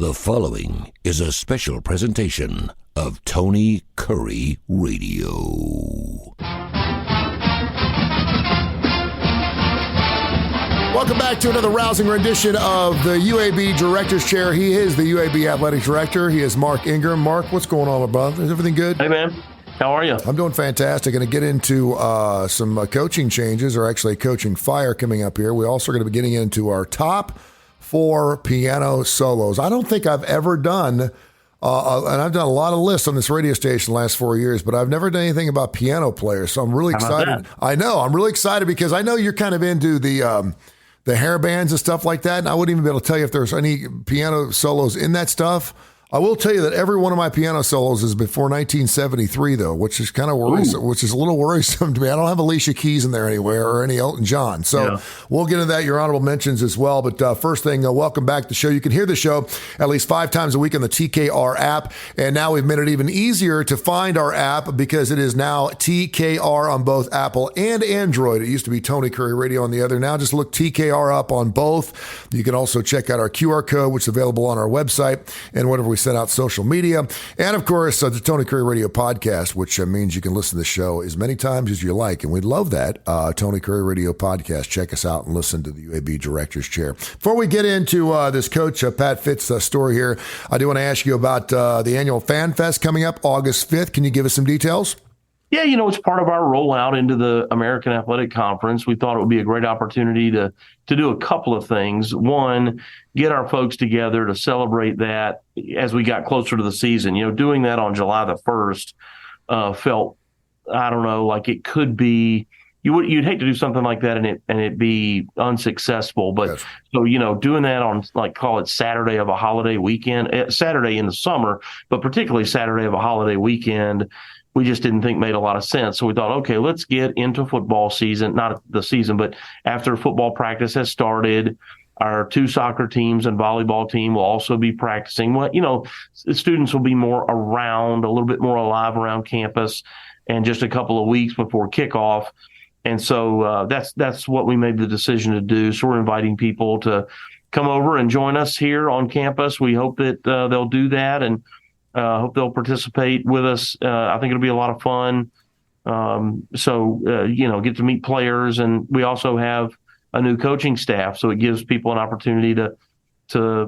The following is a special presentation of Tony Kurre Radio. Welcome back to another rousing rendition of the UAB Director's Chair. He is the UAB Athletic Director. He is Mark Ingram. Mark, what's going on, brother? Is everything good? Hey, man. How are you? I'm doing fantastic. Going to get into some coaching changes, or actually coaching fire coming up here. We're also going to be getting into our top 4 piano solos. I don't think I've ever done, and I've done a lot of lists on this radio station the last 4 years, but I've never done anything about piano players. So I'm really excited. I know. I'm really excited because I know you're kind of into the hair bands and stuff like that, and I wouldn't even be able to tell you if there's any piano solos in that stuff. I will tell you that every one of my piano solos is before 1973, though, which is kind of worrisome, which is a little worrisome to me. I don't have Alicia Keys in there anywhere or any Elton John. So We'll get into that, your honorable mentions as well. But first thing, welcome back to the show. You can hear the show at least 5 times a week on the TKR app. And now we've made it even easier to find our app because it is now TKR on both Apple and Android. It used to be Tony Kurre Radio on the other. Now just look TKR up on both. You can also check out our QR code, which is available on our website and whatever we send out social media. And of course, the Tony Kurre Radio podcast, which means you can listen to the show as many times as you like. And we'd love that. Tony Kurre Radio podcast. Check us out and listen to the UAB Director's Chair. Before we get into this Coach Pat Fitz story here, I do want to ask you about the annual Fan Fest coming up August 5th. Can you give us some details? Yeah, it's part of our rollout into the American Athletic Conference. We thought it would be a great opportunity to do a couple of things. One, get our folks together to celebrate that as we got closer to the season. Doing that on July the 1st felt, I don't know, like it could be. You'd hate to do something like that and it be unsuccessful. But yes. So, doing that on, call it Saturday of a holiday weekend, Saturday in the summer, but particularly Saturday of a holiday weekend, we just didn't think made a lot of sense. So we thought, okay, let's get into football season, not the season, but after football practice has started, our 2 soccer teams and volleyball team will also be practicing. Well, the students will be more around, a little bit more alive around campus, and just a couple of weeks before kickoff. And so that's what we made the decision to do. So we're inviting people to come over and join us here on campus. We hope that they'll do that, and hope they'll participate with us. I think it'll be a lot of fun. Get to meet players, and we also have a new coaching staff, so it gives people an opportunity to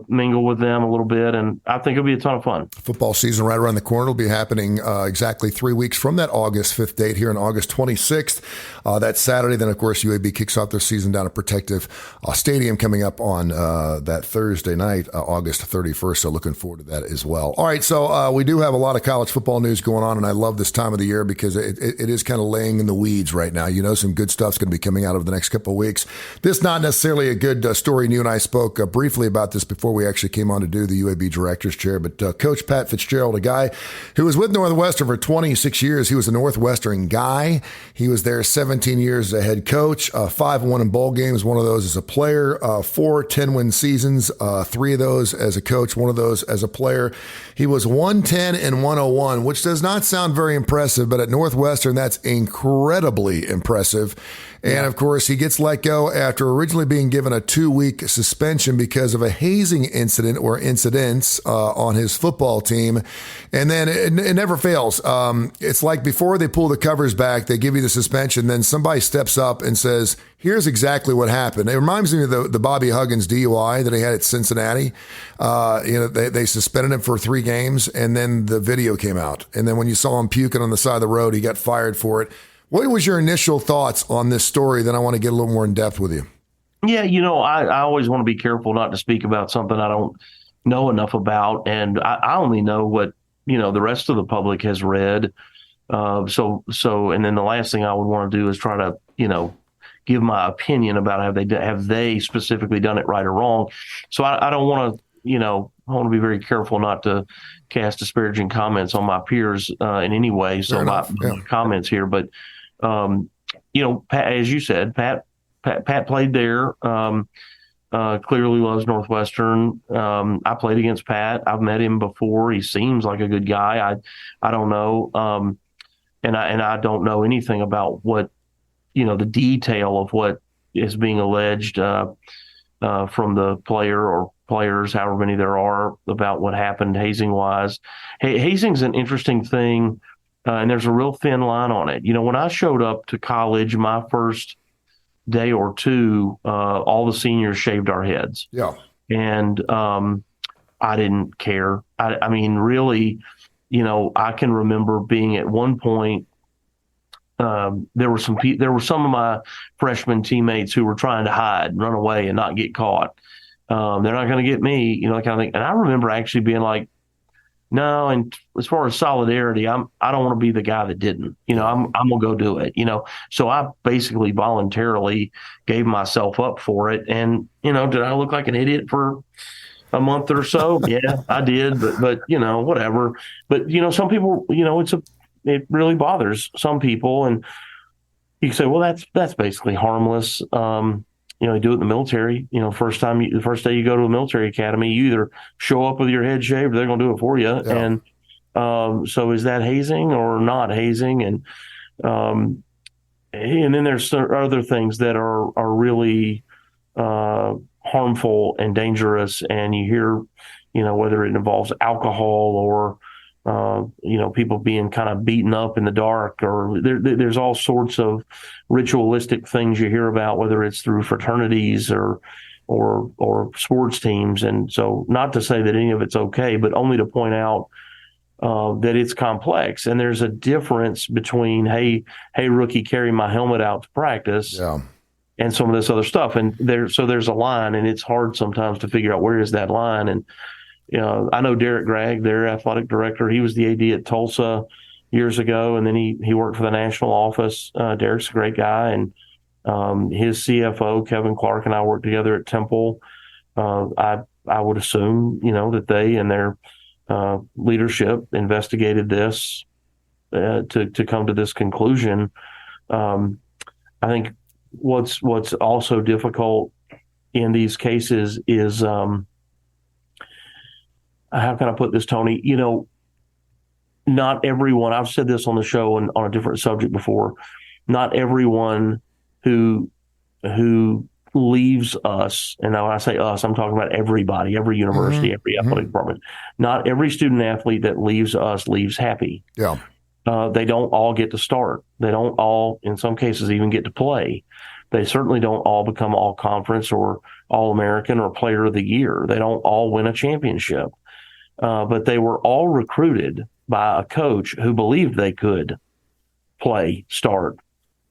mingle with them a little bit, and I think it'll be a ton of fun. Football season right around the corner. Will be happening exactly 3 weeks from that August 5th date here on August 26th. That Saturday. Then, of course, UAB kicks off their season down at Protective Stadium coming up on that Thursday night, August 31st. So looking forward to that as well. All right, so we do have a lot of college football news going on, and I love this time of the year because it is kind of laying in the weeds right now. Some good stuff's going to be coming out over the next couple of weeks. This is not necessarily a good story, and you and I spoke briefly about this before we actually came on to do the UAB Director's Chair, but Coach Pat Fitzgerald, a guy who was with Northwestern for 26 years. He was a Northwestern guy. He was there 17 years as a head coach, 5-1 in bowl games, one of those as a player, 4 10-win seasons, 3 of those as a coach, one of those as a player. He was 110 and 101, which does not sound very impressive, but at Northwestern, that's incredibly impressive. And, of course, he gets let go after originally being given a 2-week suspension because of a hazing incident or incidents on his football team. And then it never fails. It's like before they pull the covers back, they give you the suspension, then somebody steps up and says, here's exactly what happened. It reminds me of the Bobby Huggins DUI that he had at Cincinnati. They suspended him for 3 games, and then the video came out. And then when you saw him puking on the side of the road, he got fired for it. What was your initial thoughts on this story? Then I want to get a little more in depth with you. Yeah, I always want to be careful not to speak about something I don't know enough about. And I only know what, the rest of the public has read. And then the last thing I would want to do is try to, give my opinion about have they specifically done it right or wrong. So I don't want to, I want to be very careful not to cast disparaging comments on my peers in any way. So my comments here, but Pat, as you said, Pat played there. Clearly loves Northwestern. I played against Pat. I've met him before. He seems like a good guy. I don't know. And I don't know anything about what, the detail of what is being alleged. from the player or players, however many there are, about what happened hazing-wise. Hazing's an interesting thing, and there's a real thin line on it. When I showed up to college, my first day or two, all the seniors shaved our heads. Yeah. And I didn't care. I mean, really, I can remember being at one point, there were some of my freshman teammates who were trying to hide and run away and not get caught. They're not going to get me, that kind of thing. And I remember actually being like, no. And as far as solidarity, I don't want to be the guy that didn't. I'm gonna go do it. So I basically voluntarily gave myself up for it. And did I look like an idiot for a month or so? Yeah, I did. But whatever. But some people, it really bothers some people, and you can say, well, that's basically harmless. They do it in the military. The first day you go to a military academy, you either show up with your head shaved, or they're going to do it for you. Yeah. And so, is that hazing or not hazing? And then there's other things that are really harmful and dangerous. And you hear, whether it involves alcohol or people being kind of beaten up in the dark, or there's all sorts of ritualistic things you hear about, whether it's through fraternities or sports teams. And so, not to say that any of it's okay, but only to point out that it's complex. And there's a difference between, hey, rookie, carry my helmet out to practice. Yeah. And some of this other stuff. And there's a line, and it's hard sometimes to figure out where is that line. And I know Derek Gregg, their athletic director. He was the AD at Tulsa years ago, and then he worked for the national office. Derek's a great guy, and his CFO, Kevin Clark, and I worked together at Temple. I would assume, that they and their leadership investigated this to come to this conclusion. I think what's also difficult in these cases is how can I put this, Tony? Not everyone, I've said this on the show and on a different subject before, not everyone who leaves us, and when I say us, I'm talking about everybody, every university, every athletic department. Not every student athlete that leaves us leaves happy. Yeah. They don't all get to start. They don't all, in some cases, even get to play. They certainly don't all become all conference or all American or player of the year. They don't all win a championship. But they were all recruited by a coach who believed they could play, start,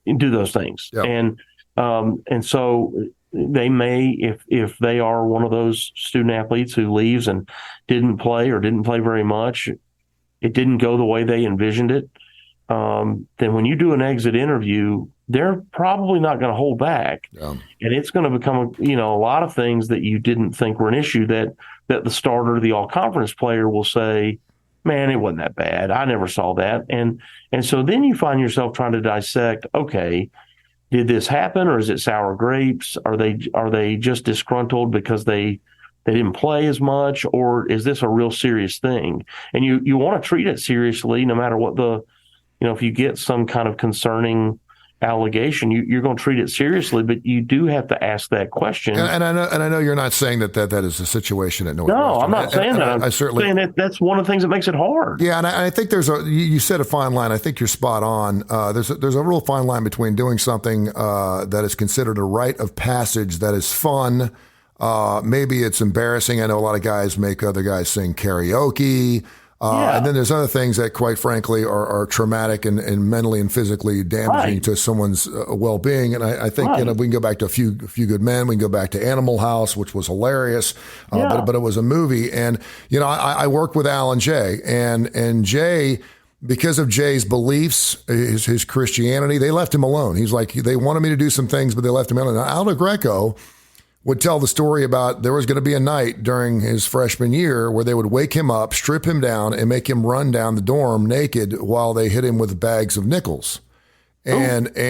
and do those things. Yep. And so they may, if they are one of those student athletes who leaves and didn't play or didn't play very much, it didn't go the way they envisioned it, then when you do an exit interview, they're probably not going to hold back. Yeah. And it's going to become, a lot of things that you didn't think were an issue that the starter, the all-conference player will say, man, it wasn't that bad. I never saw that. And so then you find yourself trying to dissect, okay, did this happen, or is it sour grapes? Are they just disgruntled because they didn't play as much, or is this a real serious thing? And you want to treat it seriously, no matter what if you get some kind of concerning allegation, you're going to treat it seriously, but you do have to ask that question. And I know you're not saying that is a situation at Northwestern. No, I'm not saying that. I'm saying that that's one of the things that makes it hard. Yeah, and I think you said a fine line. I think you're spot on. There's a real fine line between doing something that is considered a rite of passage that is fun. Maybe it's embarrassing. I know a lot of guys make other guys sing karaoke. And then there's other things that, quite frankly, are traumatic and mentally and physically damaging to someone's well-being. And I think we can go back to a few Good Men. We can go back to Animal House, which was hilarious, but it was a movie. And I worked with Al and Jay, and Jay, because of Jay's beliefs, his Christianity, they left him alone. He's like, they wanted me to do some things, but they left him alone. Now, Aldo Greco would tell the story about there was going to be a night during his freshman year where they would wake him up, strip him down, and make him run down the dorm naked while they hit him with bags of nickels. And he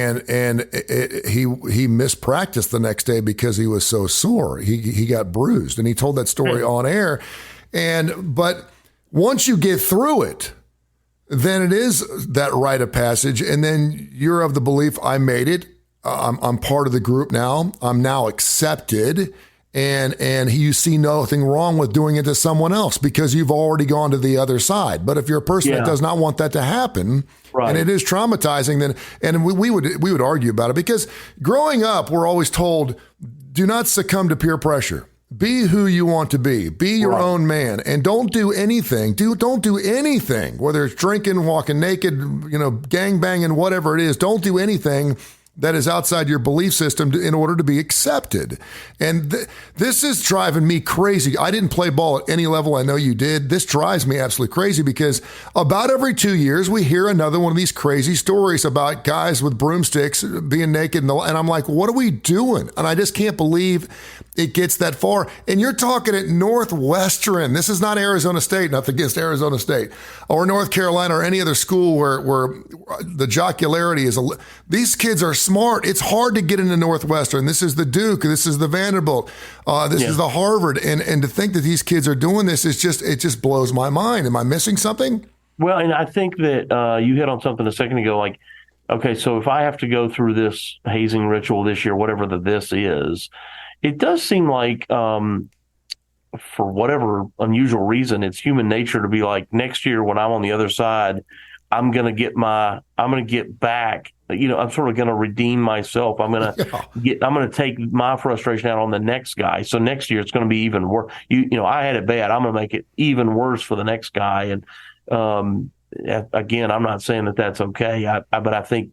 mispracticed the next day because he was so sore. He got bruised, and he told that story on air. But once you get through it, then it is that rite of passage, and then you're of the belief, I made it. I'm part of the group now. I'm now accepted, and you see nothing wrong with doing it to someone else because you've already gone to the other side. But if you're a person that does not want that to happen, and it is traumatizing, then and we would argue about it, because growing up we're always told, do not succumb to peer pressure. Be who you want to be. Be your own man, and don't do anything. Don't do anything, whether it's drinking, walking naked, gang banging, whatever it is. Don't do anything that is outside your belief system in order to be accepted. And this is driving me crazy. I didn't play ball at any level. I know you did. This drives me absolutely crazy, because about every 2 years we hear another one of these crazy stories about guys with broomsticks being naked. And I'm like, what are we doing? And I just can't believe it gets that far. And you're talking at Northwestern. This is not Arizona State, nothing against Arizona State, or North Carolina, or any other school where the jocularity is. These kids are smart. It's hard to get into Northwestern. This is the Duke. This is the Vanderbilt. This is the Harvard. And to think that these kids are doing this it just blows my mind. Am I missing something? Well, and I think that you hit on something a second ago. Like, okay, so if I have to go through this hazing ritual this year, whatever this is, it does seem like, for whatever unusual reason, it's human nature to be like, next year when I'm on the other side, I'm going to get back. I'm sort of going to redeem myself. I'm going to take my frustration out on the next guy. So next year it's going to be even worse. I had it bad. I'm going to make it even worse for the next guy. And again, I'm not saying that that's okay. But I think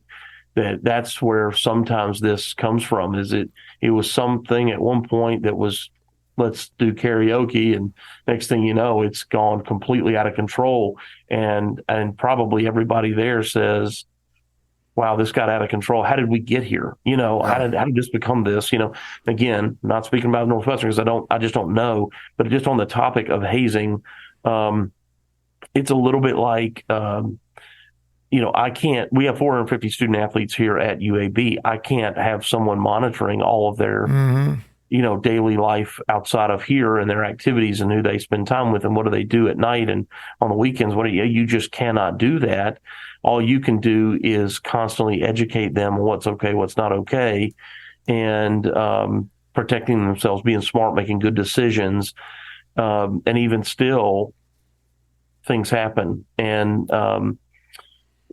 that's where sometimes this comes from. Is it was something at one point that was, let's do karaoke, and next thing you know, it's gone completely out of control. And probably everybody there says, wow, this got out of control. How did we get here? How did this become this? Again, not speaking about Northwestern because I just don't know, but just on the topic of hazing, it's a little bit like, we have 450 student athletes here at UAB. I can't have someone monitoring all of their, daily life outside of here and their activities and who they spend time with and what do they do at night and on the weekends. You just cannot do that. All you can do is constantly educate them on what's okay, what's not okay, and protecting themselves, being smart, making good decisions. And even still, things happen. And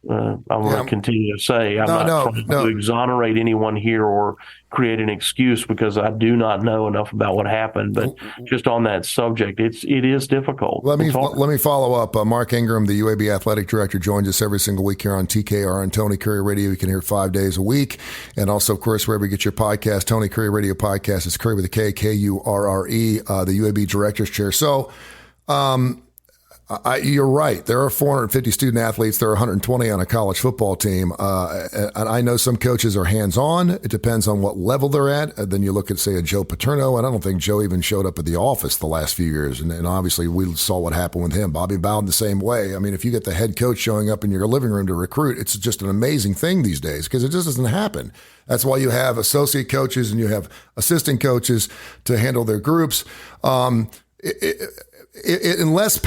I'm going to continue to say I'm not trying to exonerate anyone here or create an excuse, because I do not know enough about what happened. But just on that subject, it is difficult. Let me follow up. Mark Ingram, the UAB athletic director, joins us every single week here on TKR and Tony Kurre Radio. You can hear 5 days a week, and also, of course, wherever you get your podcast. Tony Kurre Radio podcast is Kurre with a K, Kurre, the UAB director's chair. So. You're right. There are 450 student athletes. There are 120 on a college football team. And I know some coaches are hands-on. It depends on what level they're at. Then you look at, say, a Joe Paterno, and I don't think Joe even showed up at the office the last few years. And obviously we saw what happened with him. Bobby Bowden the same way. I mean, if you get the head coach showing up in your living room to recruit, it's just an amazing thing these days, because it just doesn't happen. That's why you have associate coaches and you have assistant coaches to handle their groups. Unless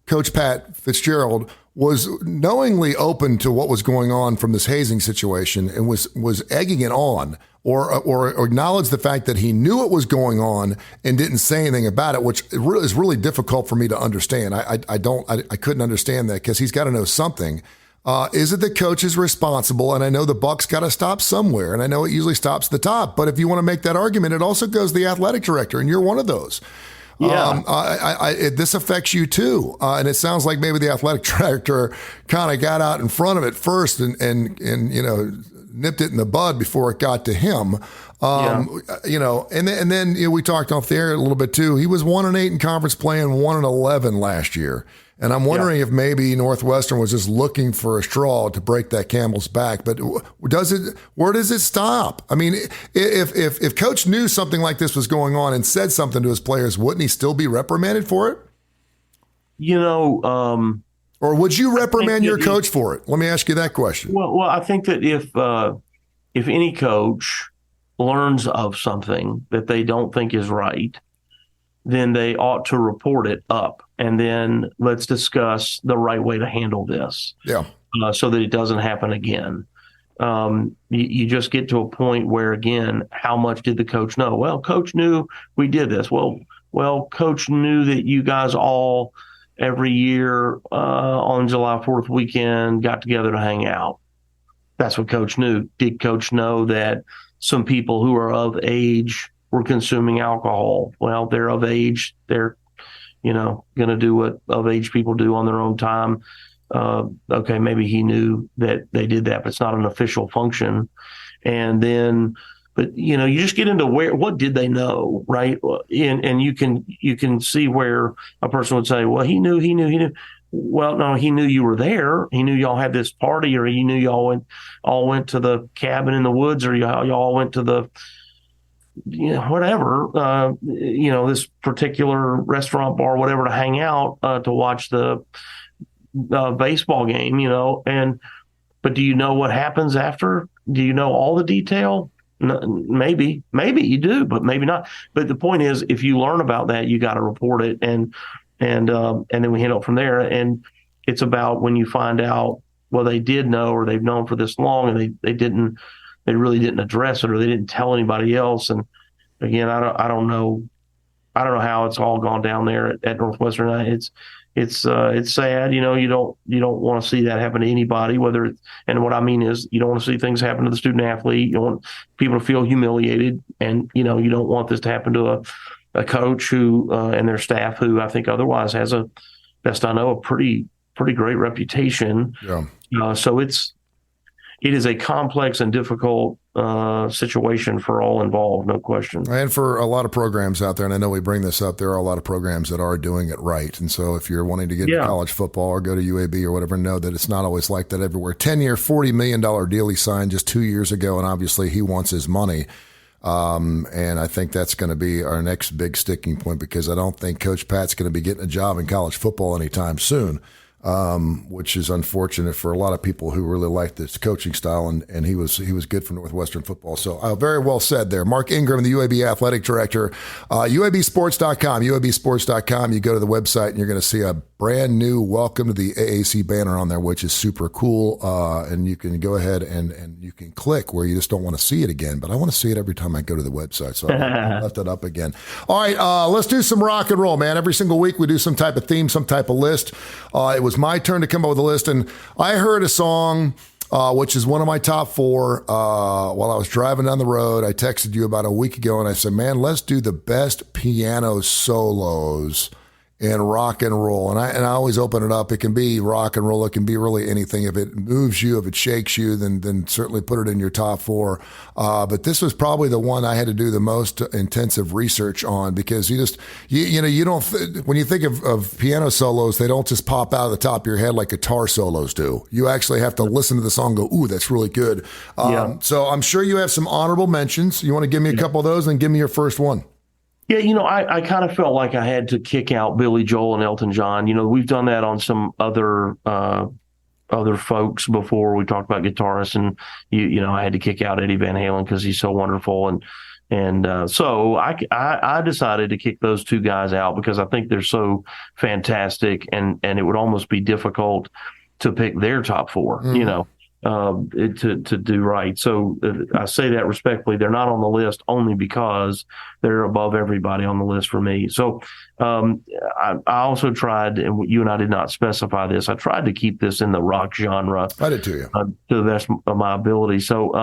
Coach Pat Fitzgerald was knowingly open to what was going on from this hazing situation and was egging it on, or acknowledged the fact that he knew it was going on and didn't say anything about it, which is really difficult for me to understand. I couldn't understand that, because he's got to know something. Is it the coach is responsible? And I know the buck's got to stop somewhere, and I know it usually stops at the top. But if you want to make that argument, it also goes to the athletic director, and you're one of those. Yeah. This affects you too. And it sounds like maybe the athletic director kind of got out in front of it first and nipped it in the bud before it got to him. And then we talked off the air a little bit too. He was 1-8 in conference play and 1-11 last year. And I'm wondering if maybe Northwestern was just looking for a straw to break that camel's back. But where does it stop? I mean, if Coach knew something like this was going on and said something to his players, wouldn't he still be reprimanded for it? Or would you reprimand your coach for it? Let me ask you that question. Well, I think that if any coach learns of something that they don't think is right, then they ought to report it up. And then let's discuss the right way to handle this. Yeah. So that it doesn't happen again. you just get to a point where, again, how much did the coach know? Well, coach knew we did this. Well, coach knew that you guys all every year on July 4th weekend got together to hang out. That's what coach knew. Did coach know that some people who are of age were consuming alcohol? Well, they're of age. They're, going to do what of age people do on their own time. Okay, maybe he knew that they did that, but it's not an official function. And then, but you just get into what did they know, right? And you can see where a person would say, well, he knew. Well, no, he knew you were there. He knew y'all had this party, or he knew y'all all went to the cabin in the woods, or y'all went to the, whatever, this particular restaurant, bar, whatever, to hang out, to watch the baseball game, but do you know what happens after? Do you know all the detail? No, maybe you do, but maybe not. But the point is, if you learn about that, you got to report it, and then we handle it from there. And it's about when you find out, well, they did know, or they've known for this long, and they really didn't address it, or they didn't tell anybody else. And again, I don't know how it's all gone down there at Northwestern. It's sad, you don't want to see that happen to anybody, and what I mean is, you don't want to see things happen to the student athlete. You don't want people to feel humiliated, and you don't want this to happen to a coach who and their staff, who I think otherwise has best I know, a pretty great reputation. Yeah. So it is a complex and difficult situation for all involved, no question. And for a lot of programs out there, and I know we bring this up, there are a lot of programs that are doing it right. And so if you're wanting to get into college football or go to UAB or whatever, know that it's not always like that everywhere. 10-year, $40 million deal he signed just 2 years ago, and obviously he wants his money. And I think that's going to be our next big sticking point, because I don't think Coach Pat's going to be getting a job in college football anytime soon. Which is unfortunate for a lot of people who really like this coaching style, and he was good for Northwestern football. So very well said there. Mark Ingram, the UAB athletic director, UABsports.com, UABsports.com. You go to the website and you're going to see a brand new welcome to the AAC banner on there, which is super cool. And you can go ahead and you can click where you just don't want to see it again, but I want to see it every time I go to the website. So I left it up again. All right. Let's do some rock and roll, man. Every single week we do some type of theme, some type of list. It was my turn to come up with a list, and I heard a song, which is one of my top four, while I was driving down the road. I texted you about a week ago, and I said, man, let's do the best piano solos in rock and roll. And I always open it up. It can be rock and roll. It can be really anything. If it moves you, if it shakes you, then certainly put it in your top four. But this was probably the one I had to do the most intensive research on, because you don't, when you think of piano solos, they don't just pop out of the top of your head like guitar solos do. You actually have to listen to the song and go, ooh, that's really good. So I'm sure you have some honorable mentions. You want to give me a couple of those and give me your first one? Yeah, I kind of felt like I had to kick out Billy Joel and Elton John. We've done that on some other folks before. We talked about guitarists, and I had to kick out Eddie Van Halen because he's so wonderful, and so I decided to kick those two guys out because I think they're so fantastic, and it would almost be difficult to pick their top four. To do right. So I say that respectfully. They're not on the list only because they're above everybody on the list for me. So I also tried, and you and I did not specify this, I tried to keep this in the rock genre. I did too, yeah. To the best of my ability. So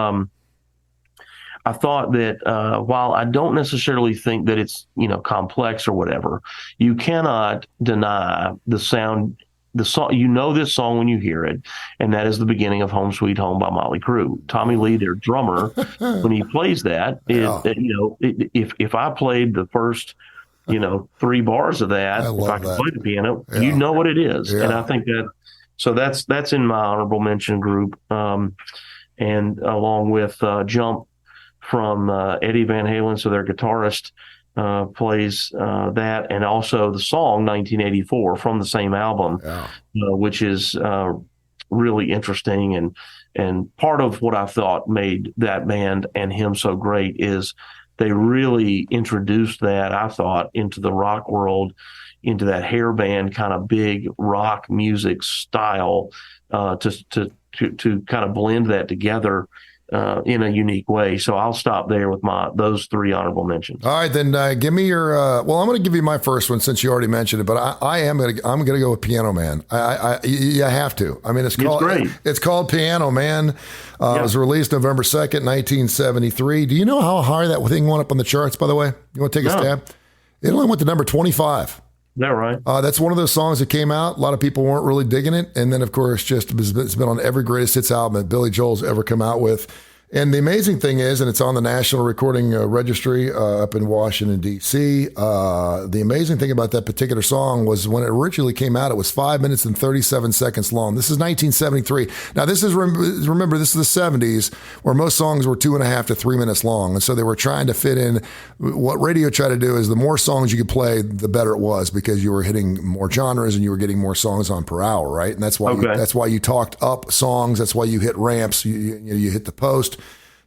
I thought that while I don't necessarily think that it's, complex or whatever, you cannot deny the sound. The song, this song when you hear it, and that is the beginning of "Home Sweet Home" by Motley Crue. Tommy Lee, their drummer, when he plays that, if I played the first, 3 bars of that, if I could play the piano, you know what it is. And I think that's in my honorable mention group, and along with "Jump" from Eddie Van Halen, so their guitarist plays that, and also the song 1984 from the same album, which is really interesting. And part of what I thought made that band and him so great is they really introduced that, I thought, into the rock world, into that hair band kind of big rock music style, to to kind of blend that together in a unique way. So I'll stop there with those three honorable mentions. All right, then give me your. Well, I'm going to give you my first one since you already mentioned it, but I'm going to go with Piano Man. You have to. I mean, it's great. It's called Piano Man. It was released November 2nd, 1973. Do you know how high that thing went up on the charts? By the way, you want to take a stab? It only went to number 25. Is that right? That's one of those songs that came out. A lot of people weren't really digging it. And then, of course, it's been on every greatest hits album that Billy Joel's ever come out with. And the amazing thing is, and it's on the National Recording Registry up in Washington, D.C., the amazing thing about that particular song was when it originally came out, it was 5 minutes and 37 seconds long. This is 1973. Now, remember, this is the 70s, where most songs were 2.5 to 3 minutes long. And so they were trying to fit in. What radio tried to do is the more songs you could play, the better it was, because you were hitting more genres and you were getting more songs on per hour, right? And that's why you talked up songs. That's why you hit ramps. You hit the post.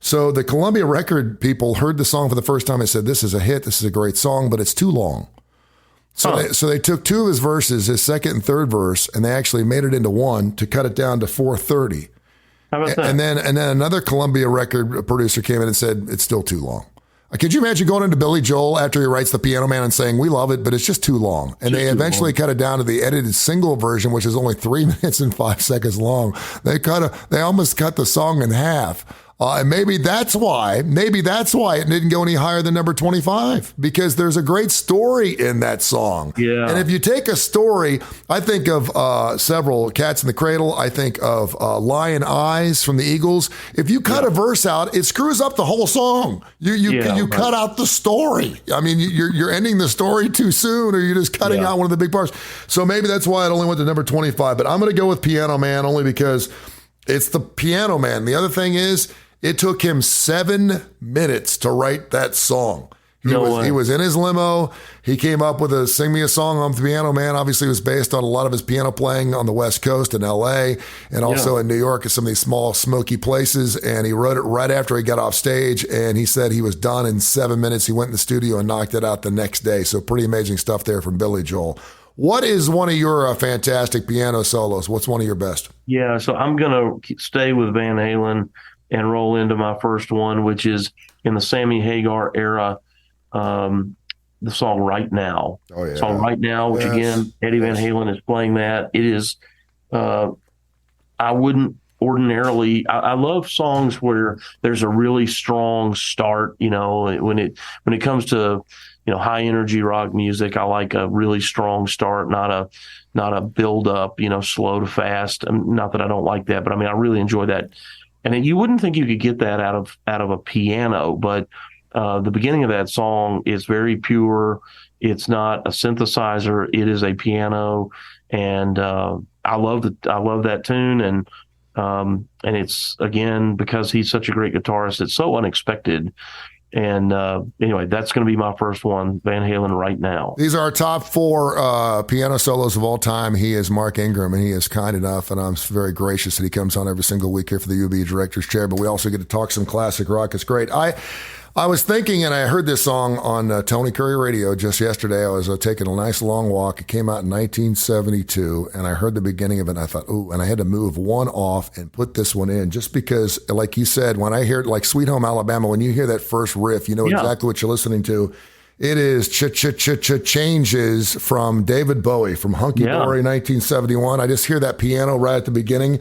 So the Columbia record people heard the song for the first time and said, this is a hit, this is a great song, but it's too long. So they took two of his verses, his second and third verse, and they actually made it into one to cut it down to 4:30. How about that? And then another Columbia record producer came in and said, it's still too long. Could you imagine going into Billy Joel after he writes The Piano Man and saying, we love it, but it's just too long. And they eventually cut it down to the edited single version, which is only 3 minutes and 5 seconds long. They almost cut the song in half. And maybe that's why it didn't go any higher than number 25, because there's a great story in that song. Yeah. And if you take a story, I think of several, Cats in the Cradle. I think of Lion Eyes from the Eagles. If you cut a verse out, it screws up the whole song. You cut out the story. I mean, you're ending the story too soon, or you're just cutting out one of the big parts. So maybe that's why it only went to number 25. But I'm going to go with Piano Man only because it's the Piano Man. The other thing is, it took him 7 minutes to write that song. He was in his limo. He came up with Sing Me a Song on the Piano Man. Obviously, it was based on a lot of his piano playing on the West Coast in L.A. and also in New York at some of these small, smoky places. And he wrote it right after he got off stage. And he said he was done in 7 minutes. He went in the studio and knocked it out the next day. So pretty amazing stuff there from Billy Joel. What is one of your fantastic piano solos? What's one of your best? Yeah, so I'm going to stay with Van Halen and roll into my first one, which is in the Sammy Hagar era, the song Right Now. Oh, yeah. Song Right Now, which again, Eddie Van Halen is playing that. It is, I wouldn't ordinarily, I love songs where there's a really strong start, when it comes to, high energy rock music, I like a really strong start, not a build up, slow to fast. Not that I don't like that, but I really enjoy that. And you wouldn't think you could get that out of a piano, but the beginning of that song is very pure. It's not a synthesizer; it is a piano, and I love that tune. And it's, again, because he's such a great guitarist, it's so unexpected. And anyway, that's going to be my first one, Van Halen, Right Now. These are our top 4 piano solos of all time. He is Mark Ingram, and he is kind enough, and I'm very gracious that he comes on every single week here for the UAB Director's Chair, but we also get to talk some classic rock. It's great. I was thinking, and I heard this song on Tony Kurre Radio just yesterday. I was taking a nice long walk. It came out in 1972, and I heard the beginning of it, and I thought, ooh, and I had to move one off and put this one in just because, like you said, when I hear it, like Sweet Home Alabama, when you hear that first riff, you know exactly what you're listening to. It is Changes from David Bowie from Hunky Dory 1971. I just hear that piano right at the beginning.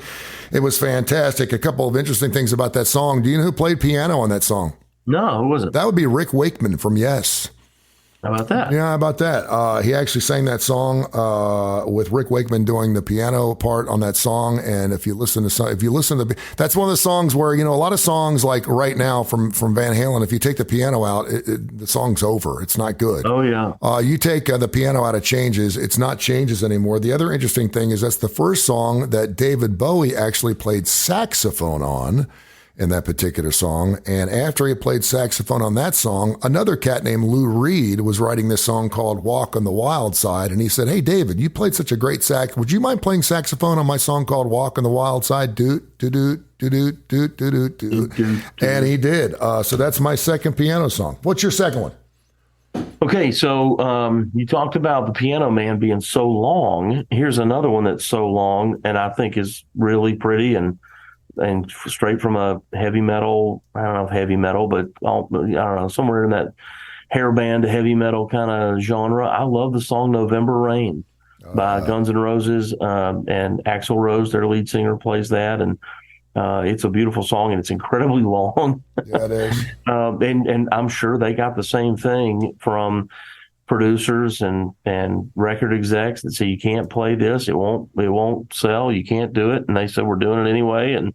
It was fantastic. A couple of interesting things about that song. Do you know who played piano on that song? No, who was it? That would be Rick Wakeman from Yes. How about that? Yeah, how about that? He actually sang that song with Rick Wakeman doing the piano part on that song. And if you listen to, that's one of the songs where, a lot of songs like Right Now from Van Halen, if you take the piano out, the song's over. It's not good. Oh, yeah. You take the piano out of Changes, it's not Changes anymore. The other interesting thing is that's the first song that David Bowie actually played saxophone on in that particular song. And after he played saxophone on that song, another cat named Lou Reed was writing this song called Walk on the Wild Side. And he said, hey, David, you played such a great sax. Would you mind playing saxophone on my song called Walk on the Wild Side? Doot, doot, doot, doot, doot, doot, doot, doot. And he did. So that's my second piano song. What's your second one? Okay, so you talked about the Piano Man being so long. Here's another one that's so long and I think is really pretty and and straight from a heavy metal, I don't know if heavy metal, but I don't know, somewhere in that hair band heavy metal kind of genre. I love the song November Rain by Guns N' Roses, and Axl Rose, their lead singer, plays that. And it's a beautiful song, and it's incredibly long. Yeah, it is. And I'm sure they got the same thing from producers and record execs that say, you can't play this, it won't sell, you can't do it. And they said, we're doing it anyway. And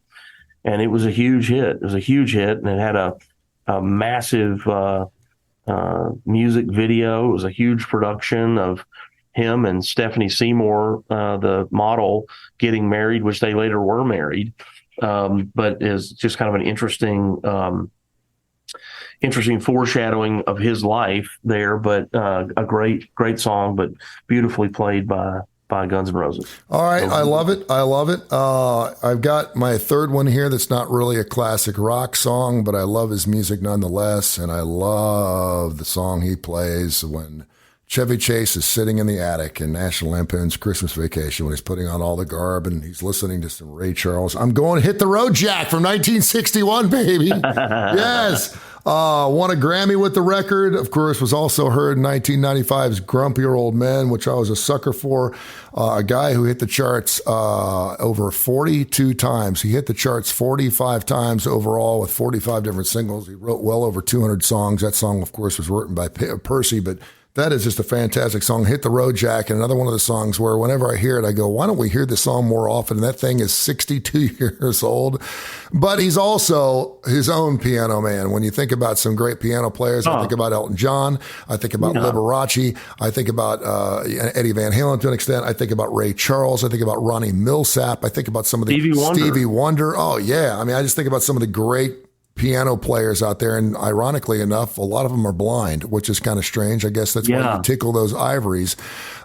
it was a huge hit. It was a huge hit, and it had a massive music video. It was a huge production of him and Stephanie Seymour, the model, getting married, which they later were married. But is just kind of an interesting foreshadowing of his life there. But a great song, but beautifully played by Guns N' Roses. All right, I love it. I've got my third one here that's not really a classic rock song, but I love his music nonetheless, and I love the song he plays when Chevy Chase is sitting in the attic in National Lampoon's Christmas Vacation when he's putting on all the garb and he's listening to some Ray Charles. I'm going to Hit the Road Jack from 1961, baby. Yes. Won a Grammy with the record. Of course, was also heard in 1995's Grumpier Old Men, which I was a sucker for. A guy who hit the charts over 42 times. He hit the charts 45 times overall with 45 different singles. He wrote well over 200 songs. That song, of course, was written by Percy, but that is just a fantastic song. Hit the Road Jack, and another one of the songs where whenever I hear it, I go, why don't we hear this song more often? And that thing is 62 years old. But he's also his own piano man. When you think about some great piano players, I think about Elton John. I think about Liberace. I think about Eddie Van Halen to an extent. I think about Ray Charles. I think about Ronnie Millsap. I think about some of the Stevie Wonder. Oh, yeah. I mean, I just think about some of the great piano players out there, and ironically enough, a lot of them are blind, which is kind of strange. I guess that's why you tickle those ivories.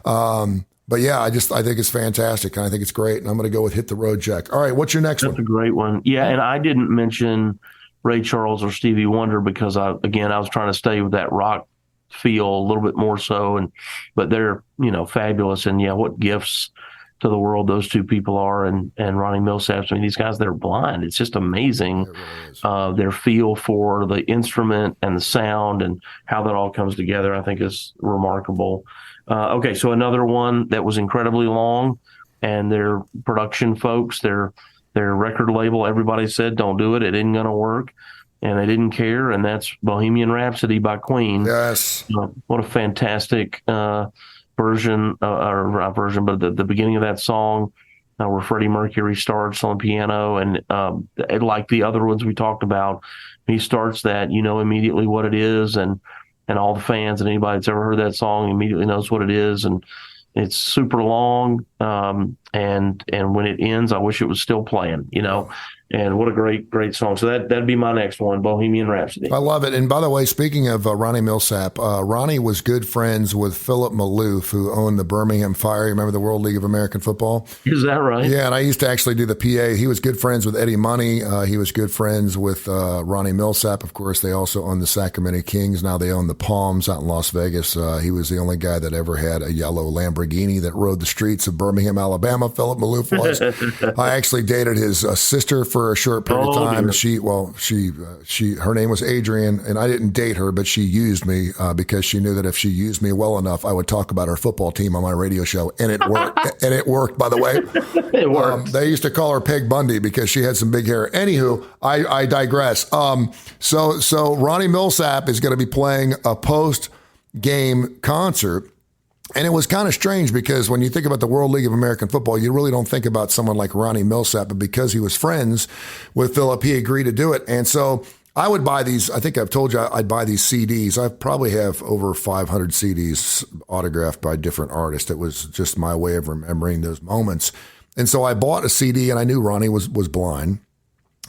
But yeah, I think it's fantastic, and I think it's great, and I'm going to go with Hit the Road Jack. All right, what's your next one? That's a great one. Yeah, and I didn't mention Ray Charles or Stevie Wonder because I was trying to stay with that rock feel a little bit more so, but they're fabulous, and what gifts to the world those two people are, and Ronnie Millsap. I mean, these guys that are blind, it's just amazing. It really is. Their feel for the instrument and the sound and how that all comes together, I think, is remarkable. Okay, so another one that was incredibly long, and their production folks, their record label, everybody said, don't do it. It isn't going to work. And they didn't care, and that's Bohemian Rhapsody by Queen. Yes. What a fantastic version, but the beginning of that song where Freddie Mercury starts on piano, and like the other ones we talked about, he starts that, immediately what it is, and all the fans and anybody that's ever heard that song immediately knows what it is, and it's super long, and when it ends, I wish it was still playing, And what a great song. So that'd be my next one, Bohemian Rhapsody. I love it. And by the way, speaking of Ronnie Millsap, Ronnie was good friends with Philip Maloof, who owned the Birmingham Fire. You remember the World League of American Football? Is that right? Yeah, and I used to actually do the PA. He was good friends with Eddie Money. He was good friends with Ronnie Millsap. Of course, they also own the Sacramento Kings. Now they own the Palms out in Las Vegas. He was the only guy that ever had a yellow Lamborghini that rode the streets of Birmingham, Alabama. Philip Maloof was. I actually dated his sister for a short period of time. Her name was Adrian, and I didn't date her, but she used me because she knew that if she used me well enough, I would talk about her football team on my radio show, and it worked. And it worked, by the way. It worked. They used to call her Peg Bundy because she had some big hair. Anywho, I digress. So Ronnie Millsap is going to be playing a post-game concert. And it was kind of strange because when you think about the World League of American Football, you really don't think about someone like Ronnie Millsap, but because he was friends with Philip, he agreed to do it. And so I would buy these. I think I've told you I'd buy these CDs. I probably have over 500 CDs autographed by different artists. It was just my way of remembering those moments. And so I bought a CD, and I knew Ronnie was blind.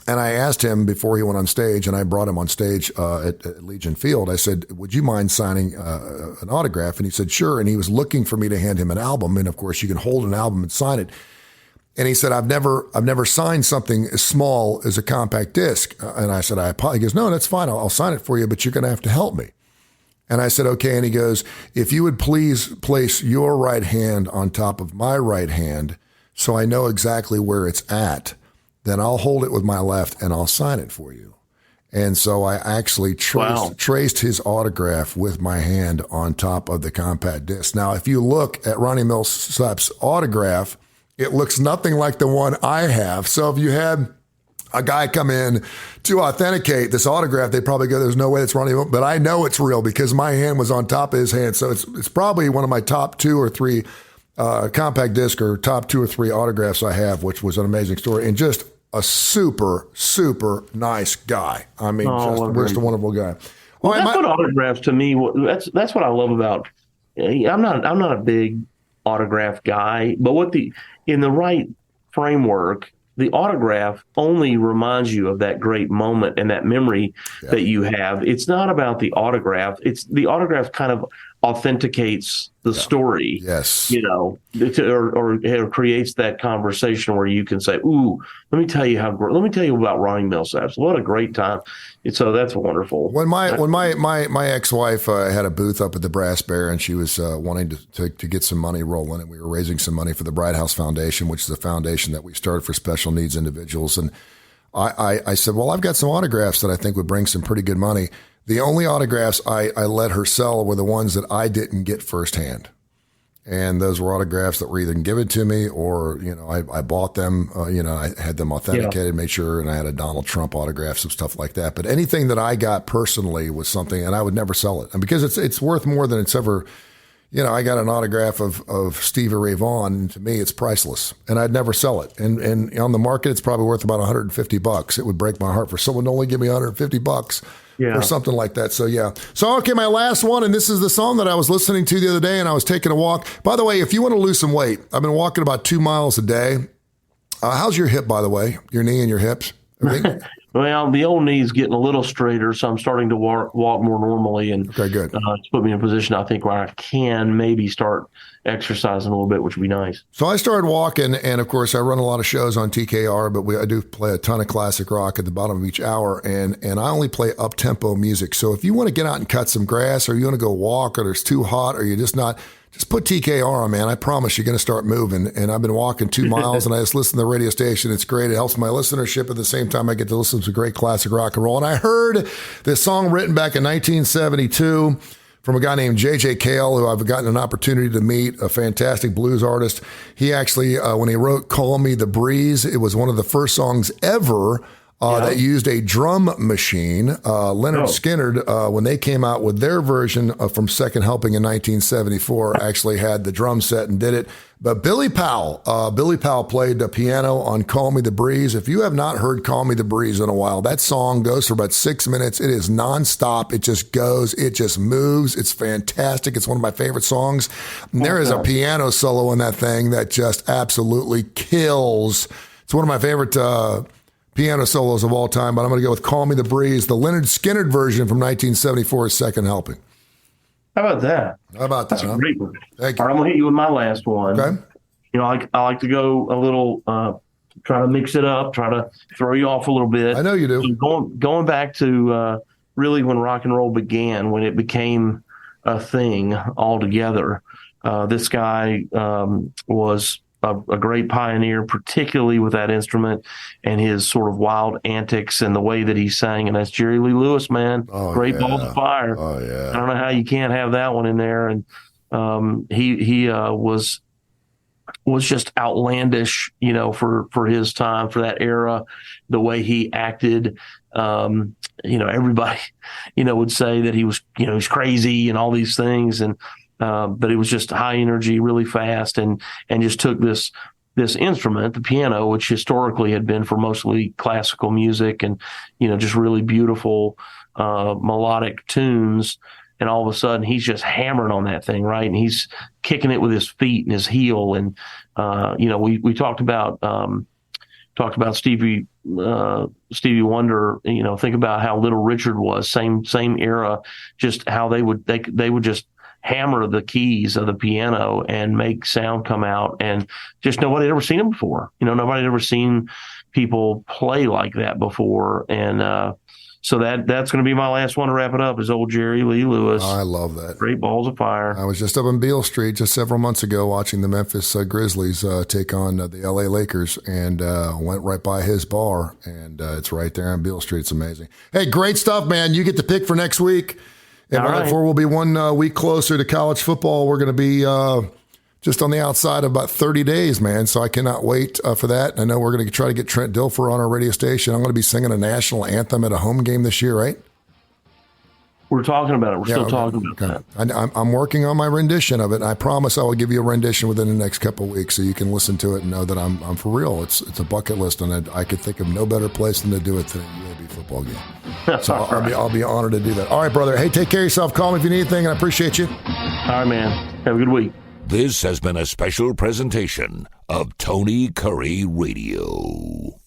And I asked him before he went on stage, and I brought him on stage at Legion Field. I said, would you mind signing an autograph? And he said, sure. And he was looking for me to hand him an album. And of course, you can hold an album and sign it. And he said, I've never signed something as small as a compact disc. And I said, I apologize. He goes, no, that's fine. I'll sign it for you, but you're going to have to help me. And I said, okay. And he goes, if you would please place your right hand on top of my right hand so I know exactly where it's at. then I'll hold it with my left and I'll sign it for you. And so I actually traced his autograph with my hand on top of the compact disc. Now, if you look at Ronnie Millsap's autograph, it looks nothing like the one I have. So if you had a guy come in to authenticate this autograph, they'd probably go, there's no way it's Ronnie Mills. But I know it's real because my hand was on top of his hand. So it's probably one of my top 2 or 3 compact disc or top 2 or 3 autographs I have, which was an amazing story. And just a super, super nice guy. I mean, just a wonderful guy. Well, that's what autographs to me. That's what I love about. I'm not a big autograph guy, but in the right framework, the autograph only reminds you of that great moment and that memory that you have. It's not about the autograph. It's the autograph kind of authenticates the story. Yes. Or creates that conversation where you can say, "Ooh, let me tell you about Ronnie Millsaps. What a great time." And so that's wonderful. When my ex-wife had a booth up at the Brass Bear, and she was wanting to get some money rolling, and we were raising some money for the Bright House Foundation, which is a foundation that we started for special needs individuals. And I said, well, I've got some autographs that I think would bring some pretty good money. The only autographs I let her sell were the ones that I didn't get firsthand. And those were autographs that were either given to me or, I bought them, I had them authenticated, made sure, and I had a Donald Trump autograph, some stuff like that. But anything that I got personally was something, and I would never sell it. And because it's worth more than it's ever, I got an autograph of Stevie Ray Vaughan, and to me, it's priceless, and I'd never sell it. And on the market, it's probably worth about $150. It would break my heart for someone to only give me $150. Or something like that. So, yeah. So, okay, my last one, and this is the song that I was listening to the other day, and I was taking a walk. By the way, if you want to lose some weight, I've been walking about 2 miles a day. How's your hip, by the way? Your knee and your hips? Well, the old knee's getting a little straighter, so I'm starting to walk more normally, and okay, good. It's put me in a position, I think, where I can maybe start exercising a little bit, which would be nice. So I started walking, and of course, I run a lot of shows on TKR, but I do play a ton of classic rock at the bottom of each hour, and I only play up-tempo music. So if you want to get out and cut some grass, or you want to go walk, or it's too hot, or you're just not, just put TKR on, man. I promise you're going to start moving. And I've been walking 2 miles, and I just listen to the radio station. It's great. It helps my listenership. At the same time, I get to listen to great classic rock and roll. And I heard this song written back in 1972 from a guy named J.J. Cale, who I've gotten an opportunity to meet, a fantastic blues artist. He actually, when he wrote Call Me the Breeze, it was one of the first songs ever that used a drum machine. Leonard Skinner, when they came out with their version from Second Helping in 1974, actually had the drum set and did it. But Billy Powell played the piano on Call Me the Breeze. If you have not heard Call Me the Breeze in a while, that song goes for about 6 minutes. It is nonstop. It just goes. It just moves. It's fantastic. It's one of my favorite songs. And there is a piano solo in that thing that just absolutely kills. It's one of my favorite piano solos of all time, but I'm going to go with Call Me the Breeze, the Leonard Skinner version from 1974's Second Helping. How about that? That's a great one. Thank you. All right, I'm going to hit you with my last one. Okay. I like to go a little, try to mix it up, try to throw you off a little bit. I know you do. So going back to really when rock and roll began, when it became a thing altogether, this guy was a great pioneer, particularly with that instrument and his sort of wild antics and the way that he sang. And that's Jerry Lee Lewis, man. Great Balls of Fire. Oh, yeah. I don't know how you can't have that one in there. And he was just outlandish, for his time, for that era, the way he acted. Everybody, would say that he was, he's crazy and all these things. And but it was just high energy, really fast, and just took this instrument, the piano, which historically had been for mostly classical music and, just really beautiful melodic tunes. And all of a sudden he's just hammering on that thing, right? And he's kicking it with his feet and his heel. And, we talked about Stevie Wonder, think about how Little Richard was, same era, just how they would just hammer the keys of the piano and make sound come out, and just nobody had ever seen them before. Nobody had ever seen people play like that before. And So that's going to be my last one to wrap it up is old Jerry Lee Lewis. I love that. Great balls of fire. I was just up on Beale Street just several months ago watching the Memphis Grizzlies take on the LA Lakers, and went right by his bar, and it's right there on Beale Street. It's amazing. Hey, great stuff, man. You get to pick for next week. And right before we'll be 1 week closer to college football, we're going to be just on the outside of about 30 days, man. So I cannot wait for that. I know we're going to try to get Trent Dilfer on our radio station. I'm going to be singing a national anthem at a home game this year, right? We're talking about it. We're still talking about that. I'm working on my rendition of it. And I promise I will give you a rendition within the next couple of weeks so you can listen to it and know that I'm for real. It's a bucket list, and I could think of no better place than to do it than a UAB football game. So I'll be honored to do that. All right, brother. Hey, take care of yourself. Call me if you need anything, and I appreciate you. All right, man. Have a good week. This has been a special presentation of Tony Curry Radio.